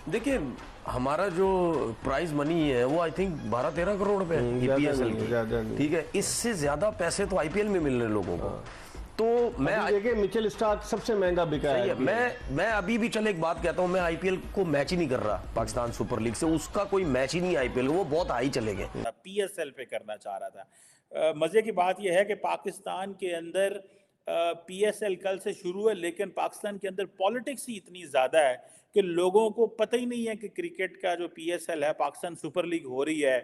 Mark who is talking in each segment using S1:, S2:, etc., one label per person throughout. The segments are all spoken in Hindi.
S1: देखिए, हमारा जो प्राइज मनी है वो आई थिंक 12-13 करोड़ रुपए है पीएसएल की, ठीक है। इससे ज्यादा पैसे तो आईपीएल में मिल रहे लोगों को। तो मैं
S2: देखिए मिचेल स्टार्क सबसे महंगा बिका है।
S1: मैं अभी भी चल एक बात कहता हूं, मैं आईपीएल को मैच ही नहीं कर रहा पाकिस्तान सुपर लीग से, उसका कोई मैच ही नहीं आईपीएल, वो बहुत हाई चले गए।
S3: पीएसएल पे करना चाह रहा था। मजे की बात यह है कि पाकिस्तान के अंदर पीएसएल कल से शुरू है, लेकिन पाकिस्तान के अंदर पॉलिटिक्स ही इतनी ज़्यादा है कि लोगों को पता ही नहीं है कि क्रिकेट का जो पीएसएल है, पाकिस्तान सुपर लीग हो रही है।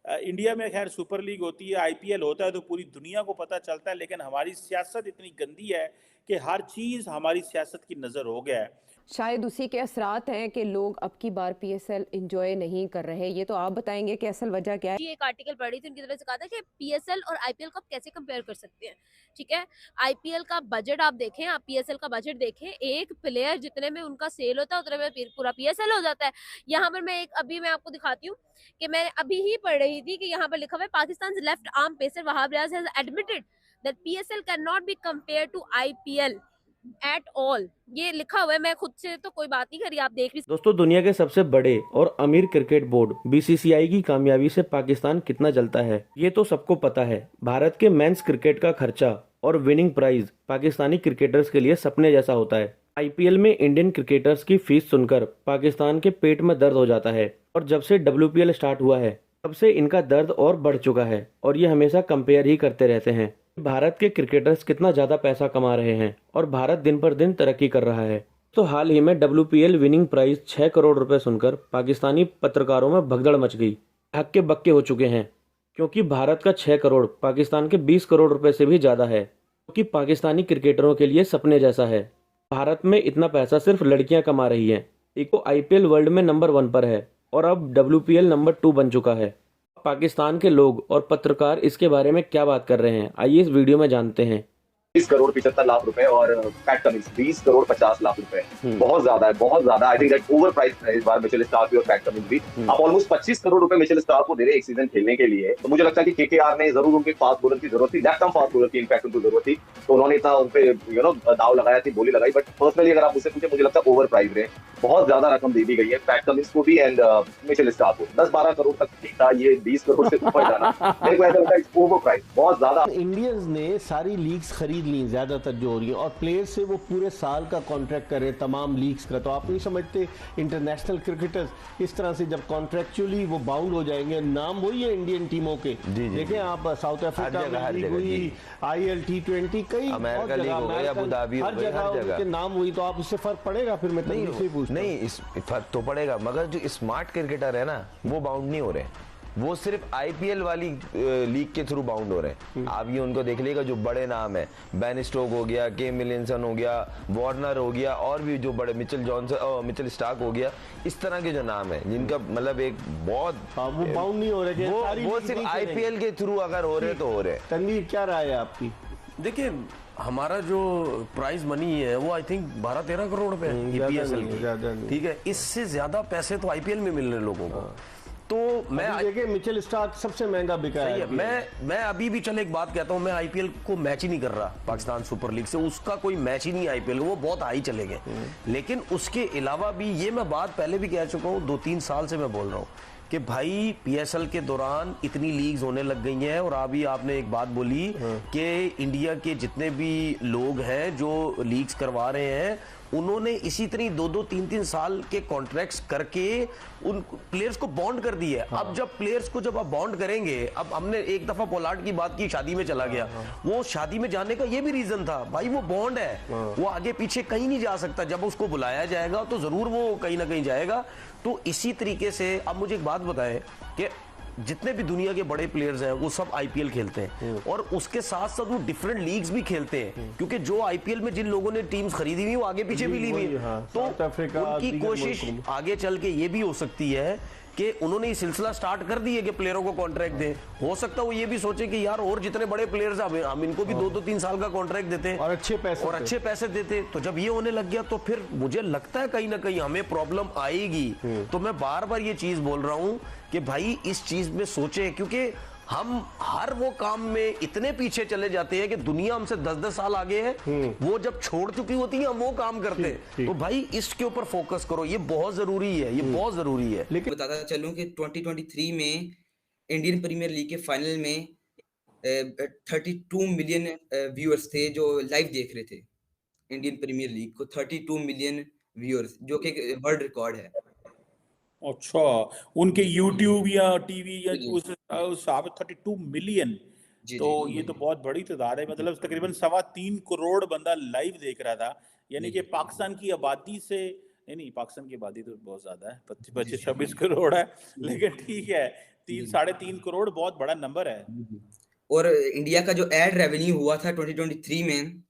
S3: इंडिया में खैर सुपर लीग होती है, आईपीएल होता है तो पूरी दुनिया को पता चलता है, लेकिन हमारी सियासत इतनी गंदी है कि हर चीज़ हमारी सियासत की नज़र हो गया है।
S4: शायद उसी के असरात हैं कि लोग अब की बार पीएसएल एंजॉय नहीं कर रहे। ये तो आप बताएंगे कि असल वजह क्या है।
S5: एक आर्टिकल पढ़ी थी, उनकी तरफ से कहा था कि पीएसएल और आईपीएल को आप कैसे कंपेयर कर सकते हैं। ठीक है, आईपीएल का बजट आप देखें, आप पीएसएल का बजट देखें, एक प्लेयर जितने में उनका सेल होता है उतने में पूरा पीएसएल हो जाता है। यहाँ पर मैं आपको दिखाती हूँ कि मैं अभी ही पढ़ रही थी कि यहाँ पर लिखा हुआ है, Pakistan left arm pacer Wahab Riaz has admitted that PSL can not be compare to IPL at all. ये लिखा हुआ है, मैं खुद से तो कोई बात नहीं करी, आप देख।
S6: दोस्तों, दुनिया के सबसे बड़े और अमीर क्रिकेट बोर्ड बीसीसीआई की कामयाबी से पाकिस्तान कितना जलता है ये तो सबको पता है। भारत के मेंस क्रिकेट का खर्चा और विनिंग प्राइज पाकिस्तानी क्रिकेटर्स के लिए सपने जैसा होता है। आईपीएल में इंडियन क्रिकेटर्स की फीस सुनकर पाकिस्तान के पेट में दर्द हो जाता है, और जब से डब्ल्यूपीएल स्टार्ट हुआ है तब से इनका दर्द और बढ़ चुका है, और ये हमेशा कंपेयर ही करते रहते हैं भारत के क्रिकेटर्स कितना ज्यादा पैसा कमा रहे हैं और भारत दिन पर दिन तरक्की कर रहा है। तो हाल ही में डब्ल्यूपीएल विनिंग प्राइस 6 करोड़ रुपए सुनकर पाकिस्तानी पत्रकारों में भगदड़ मच गई। हक्के बक्के हो चुके हैं, क्योंकि भारत का 6 करोड़ पाकिस्तान के 20 करोड़ रुपए से भी ज्यादा है, क्योंकि पाकिस्तानी क्रिकेटरों के लिए सपने जैसा है। भारत में इतना पैसा सिर्फ लड़कियां कमा रही है। इको आईपीएल वर्ल्ड में नंबर 1 पर है और अब डब्ल्यूपीएल नंबर 2 बन चुका है। पाकिस्तान के लोग और पत्रकार इसके बारे में क्या बात कर रहे हैं, आइए इस वीडियो में जानते हैं।
S7: 20 करोड़ 75 लाख रुपए और पैट कमिंस 20 करोड़ 50 लाख रुपए, बहुत ज्यादा है, बहुत ज्यादा। I think that over price है इस बार मिचेल स्टार्क भी और पैट कमिंस भी। आप ऑलमोस्ट 25 करोड़ रुपए मिचेल स्टार्क को दे रहे हैं एक सीजन खेलने के लिए। तो मुझे लगता है कि केकेआर ने जरूर उनके फास्ट बॉलर की जरूरत थी, दैट कम फास्ट बॉलर की इनफैक्ट उनको जरूरत थी, तो उन्होंने इतना उन पे दाव लगाया थी, बोली लगाई। बट पर्सनली अगर आप मुझसे पूछे, मुझे लगता है ओवर प्राइस रहे, बहुत ज्यादा रकम दे दी गई है पैट कमिंस को भी एंड मिचेल स्टार्क को। 10-12 करोड़ तक ठीक था, ये 20 करोड़ से ऊपर जाना मेरे को ऐसा लगता है ओवर प्राइस, बहुत ज्यादा।
S2: इंडियंस ने सारी लीग्स खरीद ली ज्यादातर जो हो रही है, और प्लेयर्स से वो पूरे साल का कॉन्ट्रैक्ट करें तमाम लीग्स का। तो आप नहीं समझते इंटरनेशनल क्रिकेटर्स इस तरह से जब कॉन्ट्रैक्चुअली वो बाउंड हो जाएंगे, नाम वही है इंडियन टीमों के। देखें आप, साउथ अफ्रीका में लीग हुई, आईएल T20, कई
S8: अमेरिका लीग हो गया, अबू धाबी हो गया, हर जगह
S2: उनके नाम हुई। तो आप उससे फर्क पड़ेगा? फिर मैं
S8: नहीं, इस फर्क तो पड़ेगा, मगर जो स्मार्ट क्रिकेटर है ना, वो बाउंड नहीं हो रहे, वो सिर्फ आईपीएल वाली लीग के थ्रू बाउंड हो रहे हैं। आप ये उनको देख लीजिएगा, जो बड़े नाम है, बेन स्टोक हो गया, के मिलिनसन हो गया, वार्नर हो गया, और भी जो बड़े मिचेल स्टार्क हो गया, इस तरह के जो नाम है जिनका मतलब एक बहुत
S2: वो बाउंड नहीं हो रहे,
S8: वो सिर्फ आईपीएल के थ्रू अगर हो रहे तो हो रहे।
S2: तनवीर, क्या राय है आपकी?
S1: देखिए, हमारा जो प्राइज मनी है वो आई थिंक 12-13 करोड़ रुपए है पीएसएल की, ठीक है। इससे ज्यादा पैसे तो आईपीएल में मिल रहे लोगों को। तो मैं
S2: देखिए मिचेल स्टार्क सबसे महंगा बिका है।
S1: मैं अभी भी चल एक बात कहता हूं, मैं आईपीएल को मैच ही नहीं कर रहा पाकिस्तान सुपर लीग से, उसका कोई मैच ही नहीं आईपीएल, वो बहुत हाई चले गए। लेकिन उसके अलावा भी, ये मैं बात पहले भी कह चुका हूं, 2-3 साल से मैं बोल रहा हूं कि भाई पीएसएल के दौरान इतनी लीग्स होने लग गई हैं। और अभी आपने एक बात बोली कि इंडिया के जितने भी लोग हैं जो लीग्स करवा रहे हैं, उन्होंने इसी तरह 2-2, 3-3 साल के कॉन्ट्रैक्ट्स करके उन प्लेयर्स को बॉन्ड कर दी है। अब जब प्लेयर्स को जब आप बॉन्ड करेंगे, अब हमने एक दफा पोलार्ड की बात की, शादी में चला गया, वो शादी में जाने का ये भी रीजन था, भाई वो बॉन्ड है, वो आगे पीछे कहीं नहीं जा सकता, जब उसको बुलाया जाएगा तो जरूर वो कहीं ना कहीं जाएगा। तो इसी तरीके से अब मुझे एक बात बताएं कि जितने भी दुनिया के बड़े प्लेयर्स हैं वो सब आईपीएल खेलते हैं, और उसके साथ साथ वो डिफरेंट लीग्स भी खेलते हैं, क्योंकि जो आईपीएल में जिन लोगों ने टीम्स खरीदी हुई वो आगे पीछे भी ली हुई है। तो उनकी कोशिश आगे चल के ये भी हो सकती है कि उन्होंने ये सिलसिला स्टार्ट कर दी है कि प्लेयरों को कॉन्ट्रैक्ट दें। हो सकता है वो ये भी सोचे कि यार और जितने बड़े प्लेयर्स हैं हम इनको भी 2-3 साल का कॉन्ट्रैक्ट देते हैं
S2: और अच्छे पैसे
S1: देते। तो जब ये होने लग गया तो फिर मुझे लगता है कहीं ना कहीं हमें प्रॉब्लम आएगी। तो मैं बार बार ये चीज बोल रहा हूं कि भाई इस चीज में सोचे, क्योंकि हम हर वो काम में इतने पीछे चले जाते हैं कि दुनिया हमसे 10-10 साल आगे है, वो जब छोड़ चुकी होती है हम वो काम करते हैं। तो भाई इसके ऊपर फोकस करो, ये बहुत जरूरी है, ये बहुत जरूरी है।
S2: लेकिन
S9: बताता चलूं कि 2023 में इंडियन प्रीमियर लीग के फाइनल में 32 मिलियन व्यूअर्स थे जो लाइव देख रहे थे इंडियन प्रीमियर लीग को। 32 मिलियन व्यूअर्स, जो कि वर्ल्ड रिकॉर्ड है।
S3: अच्छा, उनके YouTube या टीवी या
S9: जी।
S3: उस हिसाब से 32 मिलियन,
S9: जी
S3: तो
S9: जी
S3: ये तो बहुत बड़ी तादाद है। मतलब तकरीबन 3.25 करोड़ बंदा लाइव देख रहा था। यानी कि पाकिस्तान की आबादी से, नहीं पाकिस्तान की आबादी तो बहुत ज्यादा है, 25-26 करोड़ है, लेकिन ठीक है, 3-3.5 करोड़ बहुत बड़ा नंबर है।
S9: और इंडिया का जो एड रेवेन्यू हुआ था 2023 में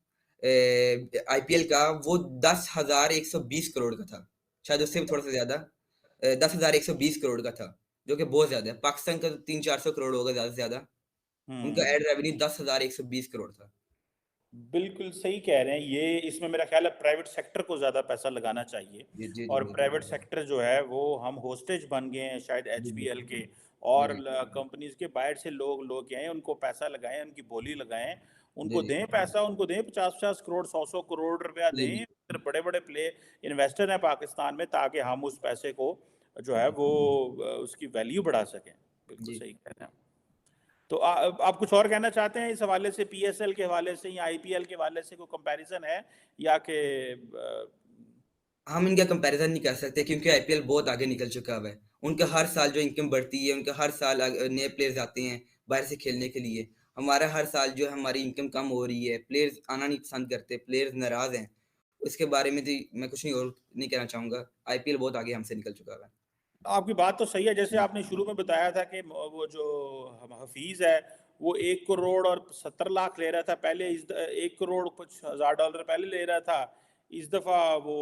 S9: आईपीएल का, वो 10,120 करोड़ का था, शायद उससे भी थोड़ा सा ज्यादा, 10,120 करोड़ का था, जो कि बहुत ज्यादा है। पाकिस्तान का 300-400 करोड़ होगा ज्यादा से ज्यादा। उनका एड रेवेन्यू 10,120 करोड़ था।
S3: बिल्कुल सही कह रहे हैं। ये इसमें मेरा ख्याल है प्राइवेट सेक्टर को ज़्यादा पैसा लगाना चाहिए,
S9: जी जी
S3: और
S9: जी
S3: प्राइवेट सेक्टर जो है वो हम होस्टेज बन गए हैं शायद एचपीएल के, और कंपनीज के बाहर से लोग आए, उनको पैसा लगाएं, उनकी बोली लगाएं, उनको दें पैसा, उनको दें 50-50 करोड़ 100-100 करोड़ रुपया दें। फिर बड़े बड़े प्ले इन्वेस्टर हैं पाकिस्तान में, ताकि हम उस पैसे को जो है वो उसकी वैल्यू बढ़ा सकें। बिल्कुल सही कह रहे हैं। तो आप कुछ और कहना चाहते हैं इस हवाले से, पीएसएल के हवाले से या आईपीएल के हवाले से? कोई कंपैरिजन है या कि
S9: हम इनका कंपैरिजन नहीं कर सकते, क्योंकि आईपीएल बहुत आगे निकल चुका हुआ है। उनका हर साल जो इनकम बढ़ती है, उनका हर साल नए प्लेयर्स आते हैं बाहर से खेलने के लिए। हमारा हर साल जो है हमारी इनकम कम हो रही है, प्लेयर्स आना नहीं पसंद करते, प्लेयर्स नाराज हैं। उसके बारे में तो मैं कुछ नहीं और नहीं कहना चाहूंगा। आईपीएल बहुत आगे हमसे निकल चुका हुआ है।
S3: आपकी बात तो सही है। जैसे आपने शुरू में बताया था कि वो जो हफीज है वो 1 करोड़ और 70 लाख ले रहा था पहले, 1 करोड़ कुछ हजार डॉलर पहले ले रहा था, इस दफा वो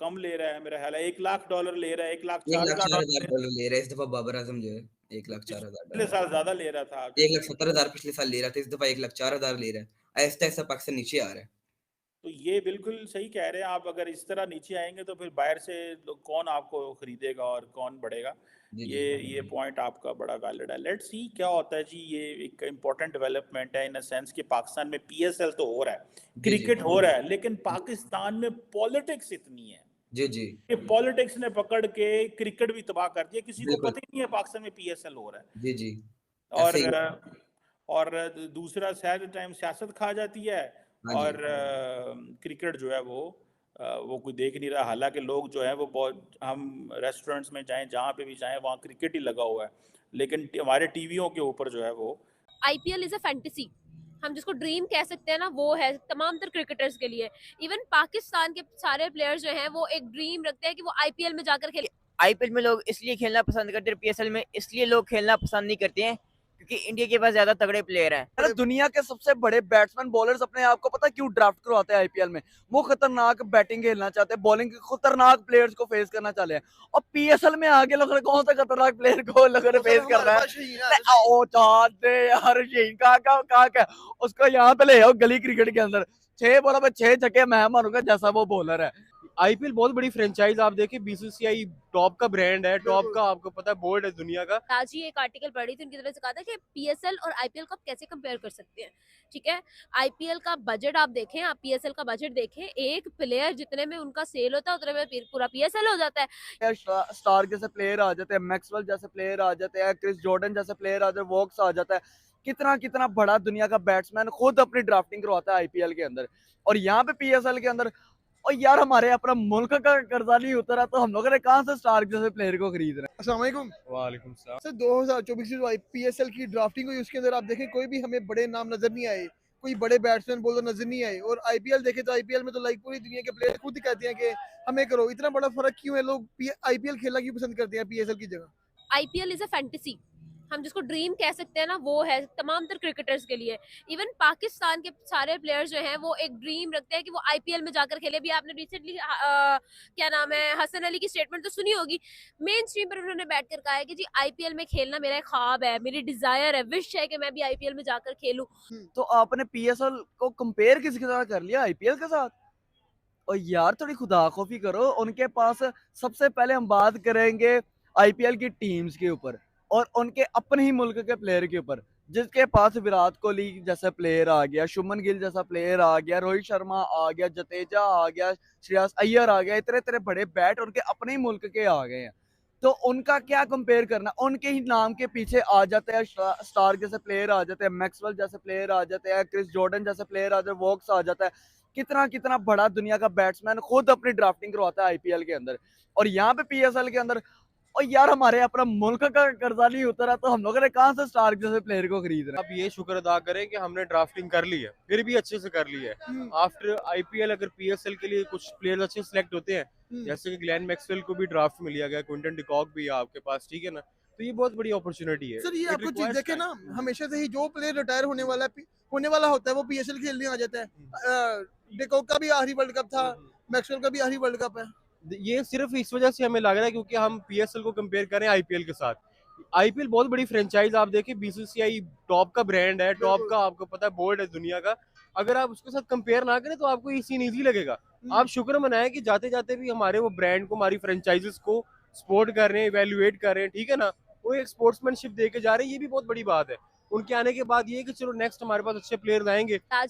S3: कम ले रहा है, मेरा ख्याल है 1 लाख डॉलर ले रहा है, 1,04,000
S9: 1,04,000 डॉलर ले रहा है इस दफा बाबर आजम जो है, 1,04,000
S3: पिछले
S9: डॉलर।
S3: साल ज्यादा ले रहा था।
S9: 1,70,000 पिछले साल ले रहा था, इस दफा 1,04,000 ले रहा है। ऐसा ऐसा पाकिस्तान नीचे आ रहा है।
S3: तो ये बिल्कुल सही कह रहे हैं आप। अगर इस तरह नीचे आएंगे तो फिर बाहर से कौन आपको खरीदेगा और कौन बढ़ेगा?
S9: जी जी
S3: ये पॉइंट आपका बड़ा वैलिड है। लेट्स सी क्या होता है जी। ये एक इम्पोर्टेंट डेवलपमेंट है इन अ सेंस कि पाकिस्तान में पीएसएल तो हो रहा है,
S9: जी जी
S3: क्रिकेट हो रहा है, लेकिन पाकिस्तान में पॉलिटिक्स इतनी है
S9: जी जी
S3: कि पॉलिटिक्स ने पकड़ के क्रिकेट भी तबाह कर दिया। किसी को
S9: बिल्कुल।
S3: पता ही नहीं है पाकिस्तान में पीएसएल हो रहा है।
S9: जी जी
S3: और
S9: ऐसे ही है।
S3: और दूसरा शायद टाइम सियासत खा जाती है,
S9: हाँ जी
S3: और क्रिकेट जो है वो कोई देख नहीं रहा। हालांकि लोग जो है वो बहुत, हम रेस्टोरेंट्स में जाएं, जहाँ पे भी जाएं, वहाँ क्रिकेट ही लगा हुआ है, लेकिन हमारे टीवियों के ऊपर जो है वो
S5: आईपीएल इज अ फैंटेसी, हम जिसको ड्रीम कह सकते हैं ना, वो है तमाम तर क्रिकेटर्स के लिए। इवन पाकिस्तान के सारे प्लेयर्स जो हैं वो एक ड्रीम रखते हैं कि वो आईपीएल में जाकर खेले।
S10: आईपीएल में लोग इसलिए खेलना पसंद करते हैं, पीएसएल में इसलिए लोग खेलना पसंद नहीं करते हैं क्योंकि इंडिया के पास ज्यादा तगड़े प्लेयर हैं।
S11: दुनिया के सबसे बड़े बैट्समैन बॉलर्स अपने आप को पता क्यों ड्राफ्ट करवाते हैं आईपीएल में? वो खतरनाक बैटिंग खेलना चाहते हैं, बॉलिंग खतरनाक प्लेयर्स को फेस करना चाहते हैं। और पीएसएल में आगे लोग कौन सा खतरनाक प्लेयर को लग रहे फेस कर रहा है? ओ चाहते यार शहीन कहाँ का उसको यहाँ पे ले आओ गली क्रिकेट के अंदर, 6 बॉलों पे 6 छक्के मैं मारूंगा जैसा वो बॉलर है। आईपीएल बहुत बड़ी फ्रेंचाइज, आप देखिए बीसीसीआई टॉप का ब्रांड है, टॉप का आपको पता है बोर्ड है दुनिया का।
S5: आज ही एक आर्टिकल पढ़ी थी, उनकी तरफ से कहा था कि पीएसएल और आईपीएल को आप कैसे कंपेयर कर सकते हैं। ठीक है, आईपीएल का बजट आप देखें, आप पीएसएल का बजट देखें, एक प्लेयर जितने में उनका सेल होता है उतने में पूरा पीएसएल हो जाता है।
S11: स्टार जैसे प्लेयर आ जाते हैं, मैक्सवेल जैसे प्लेयर आ जाते हैं, क्रिस जॉर्डन जैसे प्लेयर आ जाते हैं, वॉक्स आ जाता है। कितना कितना बड़ा दुनिया का बैट्समैन खुद अपनी ड्राफ्टिंग करवाता है आईपीएल के अंदर, और यहाँ पे पीएसएल के अंदर। और यार हमारे अपना मुल्क का कर्जा नहीं उतरा तो हम लोगों ने कहाँ से स्टार जैसे प्लेयर को खरीद रहे हैं?
S12: अस्सलाम वालेकुम।
S11: वालेकुम सलाम।
S12: सर 2024 की जो पीएसएल की ड्राफ्टिंग हुई उसके अंदर आप देखें कोई भी हमें बड़े नाम नजर नहीं आए, कोई बड़े बैट्समैन बॉलर नजर नहीं आए। और आईपीएल देखे तो आईपीएल में तो लाइक पूरी दुनिया के प्लेयर खुद ही कहते हैं कि हमें करो। इतना बड़ा फर्क क्यों है? लोग आईपीएल खेलना क्यों पसंद करते हैं पीएसएल की जगह?
S5: आईपीएल इज अ फैंटेसी, हम जिसको ड्रीम कह सकते हैं ना, वो है तमाम तर क्रिकेटर्स के लिए। इवन पाकिस्तान के सारे प्लेयर्स जो हैं वो एक ड्रीम रखते हैं कि वो आईपीएल में जाकर खेले। भी आपने रिसेंटली क्या नाम है, हसन अली की स्टेटमेंट तो सुनी होगी, मेन स्ट्रीम पर उन्होंने बैठकर कहा है कि जी आईपीएल में खेलना मेरा एक ख्वाब है, मेरी डिजायर है, विश है कि मैं भी आईपीएल में जाकर खेलूं।
S11: तो आपने पीएसएल को कंपेयर किसके साथ कर लिया? आईपीएल के साथ? और यार थोड़ी खुदा खौफी करो। उनके पास सबसे पहले हम बात करेंगे आईपीएल की टीम्स के ऊपर और उनके अपने ही मुल्क के प्लेयर के ऊपर। जिसके पास विराट कोहली जैसा प्लेयर आ गया, शुभमन गिल जैसा प्लेयर आ गया, रोहित शर्मा आ गया, जडेजा आ गया, श्रेयस अय्यर आ गया, इतने इतने बड़े बैट उनके अपने ही मुल्क के आ गए हैं, तो उनका क्या कंपेयर करना। उनके ही नाम के पीछे आ जाते हैं स्टार जैसे प्लेयर आ जाते हैं, मैक्सवेल जैसे प्लेयर आ जाते हैं, क्रिस जॉर्डन जैसे प्लेयर आ जाते हैं, वोक्स आ जाता है। कितना कितना बड़ा दुनिया का बैट्समैन खुद अपनी ड्राफ्टिंग करवाता है आईपीएल के अंदर, और यहाँ पे पीएसएल के अंदर और यार हमारे अपना मुल्क का कर्जा नहीं उतरा तो हम लोगों ने कहाँ से स्टार जैसे प्लेयर को खरीदना।
S13: अब ये शुक्र अदा करें कि हमने ड्राफ्टिंग कर ली है, फिर भी अच्छे से कर ली है। आफ्टर आईपीएल अगर पीएसएल के लिए कुछ प्लेयर्स अच्छे सिलेक्ट होते हैं, जैसे कि ग्लेन मैक्सवेल को भी ड्राफ्ट में लिया गया, क्विंटन डिकॉक भी है आपके पास, ठीक है ना, तो ये बहुत बड़ी अपॉर्चुनिटी है।
S12: सर ये आपको चीज देखे ना, हमेशा से ही जो प्लेयर रिटायर होने वाला होता है वो पीएसएल खेलने आ जाता है। डिकॉक का भी आखिरी वर्ल्ड कप था, मैक्सवेल का भी आखिरी वर्ल्ड कप है।
S13: ये सिर्फ इस वजह से हमें लग रहा है क्योंकि हम पीएसएल को कंपेयर करें आईपीएल के साथ। आईपीएल बहुत बड़ी फ्रेंचाइज, आप देखिए बीसीसीआई टॉप का ब्रांड है, टॉप का आपको पता है बोर्ड है दुनिया का। अगर आप उसके साथ कंपेयर ना करें तो आपको ये सीन ईजी लगेगा। आप शुक्र मनाएं कि जाते जाते भी हमारे वो ब्रांड को, हमारी फ्रेंचाइजेस को सपोर्ट कर रहे हैं, इवेल्युएट कर रहे हैं, ठीक है ना, वो एक स्पोर्ट्समैनशिप दे के जा रहे हैं, ये भी बहुत बड़ी बात है। उनके आने के बाद ये कि चलो नेक्स्ट हमारे पास अच्छे प्लेयर्स आएंगे।